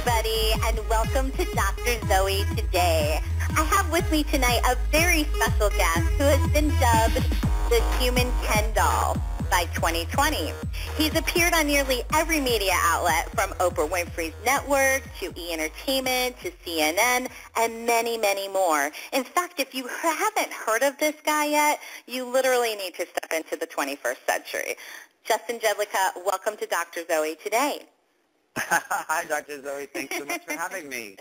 everybody, and welcome to Dr. Zoe Today. I have with me tonight a very special guest who has been dubbed the Human Ken Doll by 2020. He's appeared on nearly every media outlet, from Oprah Winfrey's network to E! Entertainment to CNN and many, many more. In fact, if you haven't heard of this guy yet, you literally need to step into the 21st century. Justin Jedlica, welcome to Dr. Zoe Today. Hi, Dr. Zoe. Thanks so much for having me.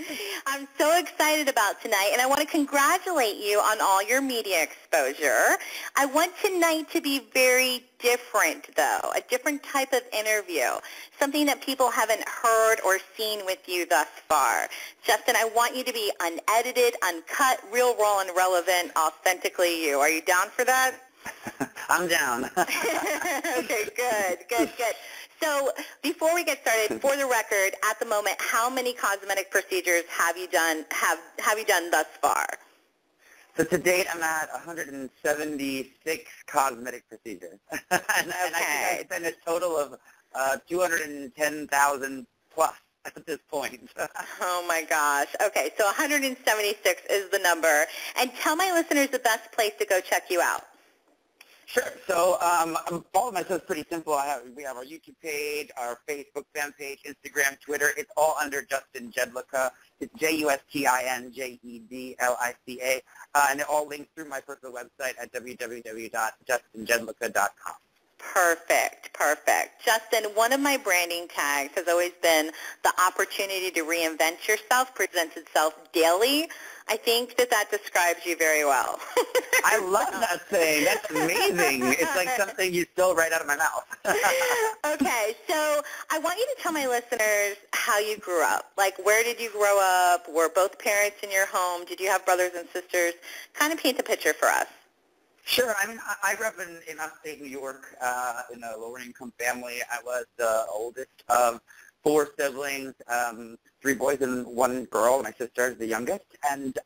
I'm so excited about tonight, and I want to congratulate you on all your media exposure. I want tonight to be very different, though, a different type of interview, something that people haven't heard or seen with you thus far. Justin, I want you to be unedited, uncut, real, raw, and relevant, authentically you. Are you down for that? I'm down. Okay, good. So before we get started, for the record, at the moment, how many cosmetic procedures have you done thus far? So to date, I'm at 176 cosmetic procedures, and I think I've spent a total of 210,000 plus at this point. Oh my gosh. Okay, so 176 is the number. And tell my listeners the best place to go check you out. Sure. So all of my stuff is pretty simple. We have our YouTube page, our Facebook fan page, Instagram, Twitter. It's all under Justin Jedlica. It's JustinJedlica, and it all links through my personal website at www.justinjedlica.com. Perfect. Justin, one of my branding tags has always been the opportunity to reinvent yourself presents itself daily. I think that describes you very well. I love that saying. That's amazing. It's like something you stole right out of my mouth. Okay, so I want you to tell my listeners how you grew up. Like, where did you grow up? Were both parents in your home? Did you have brothers and sisters? Kind of paint a picture for us. Sure. I mean, I grew up in upstate New York in a lower-income family. I was the oldest of 4 siblings, 3 boys and 1 girl. My sister is the youngest. And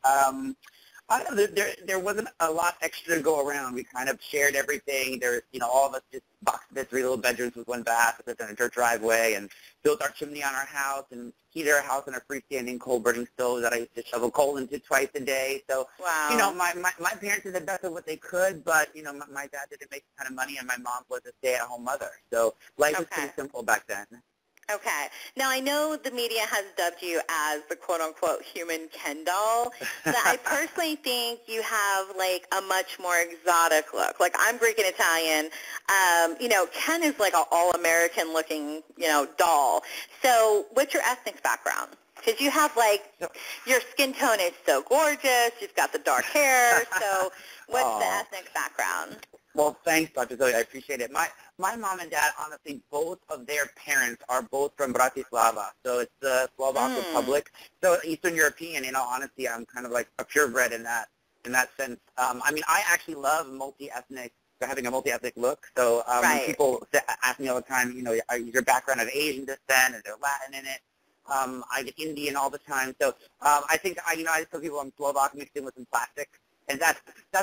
I don't know, there wasn't a lot extra to go around. We kind of shared everything. There was, all of us just boxed into 3 little bedrooms with 1 bath with a dirt driveway, and built our chimney on our house and heated our house on a freestanding coal-burning stove that I used to shovel coal into twice a day. So, wow. My parents did the best of what they could, but, my dad didn't make a ton of money, and my mom was a stay-at-home mother. So life was pretty simple back then. Okay. Now, I know the media has dubbed you as the quote-unquote human Ken doll, but I personally think you have, like, a much more exotic look. Like, I'm Greek and Italian. Ken is like an all-American looking, doll. So what's your ethnic background? Because you have, like, your skin tone is so gorgeous. You've got the dark hair. So what's the ethnic background? Well, thanks, Dr. Zoe. I appreciate it. My mom and dad, honestly, both of their parents are both from Bratislava, so it's the Slovak Republic. So Eastern European, in all honesty, I'm kind of like a purebred in that sense. I actually love having a multi-ethnic look. So when people ask me all the time, is your background of Asian descent? Is there Latin in it? I get Indian all the time. So I think, I tell people I'm Slovak mixed in with some plastic. And that's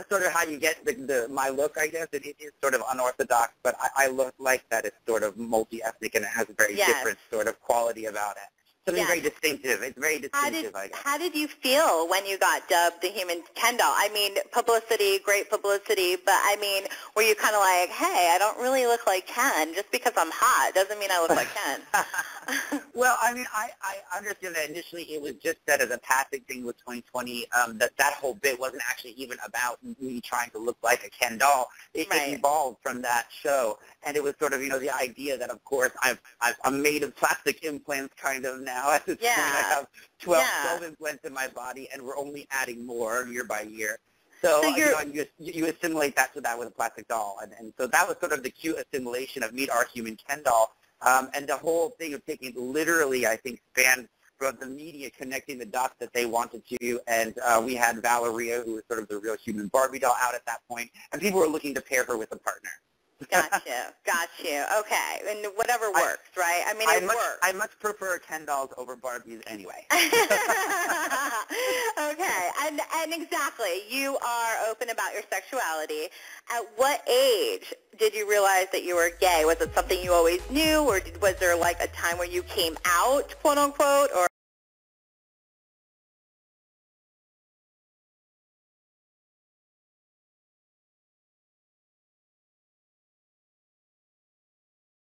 sort of how you get my look, I guess. It is sort of unorthodox, but I look like that. It's sort of multi-ethnic, and it has a very different sort of quality about it. Something very distinctive. It's very distinctive, I guess. How did you feel when you got dubbed the human Ken doll? I mean, publicity, great publicity, but I mean, were you kind of like, hey, I don't really look like Ken. Just because I'm hot doesn't mean I look like Ken. Well, I mean, I understand that initially it was just said as a passing thing with 2020, that whole bit wasn't actually even about me trying to look like a Ken doll. It evolved from that show, and it was sort of, the idea that, of course, I'm made of plastic implants kind of now. At this point, I have 12 implants in my body, and we're only adding more year by year. So you assimilate that to that with a plastic doll, and so that was sort of the cute assimilation of meet our human Ken doll. And the whole thing of taking it literally, I think, spanned from the media connecting the dots that they wanted to, and we had Valeria, who was sort of the real human Barbie doll, out at that point, and people were looking to pair her with a partner. Got you. Okay, and whatever works, right? I mean, it works. I much prefer Ken dolls over Barbies anyway. Okay, and exactly, you are open about your sexuality. At what age did you realize that you were gay? Was it something you always knew, or was there like a time where you came out, quote unquote, or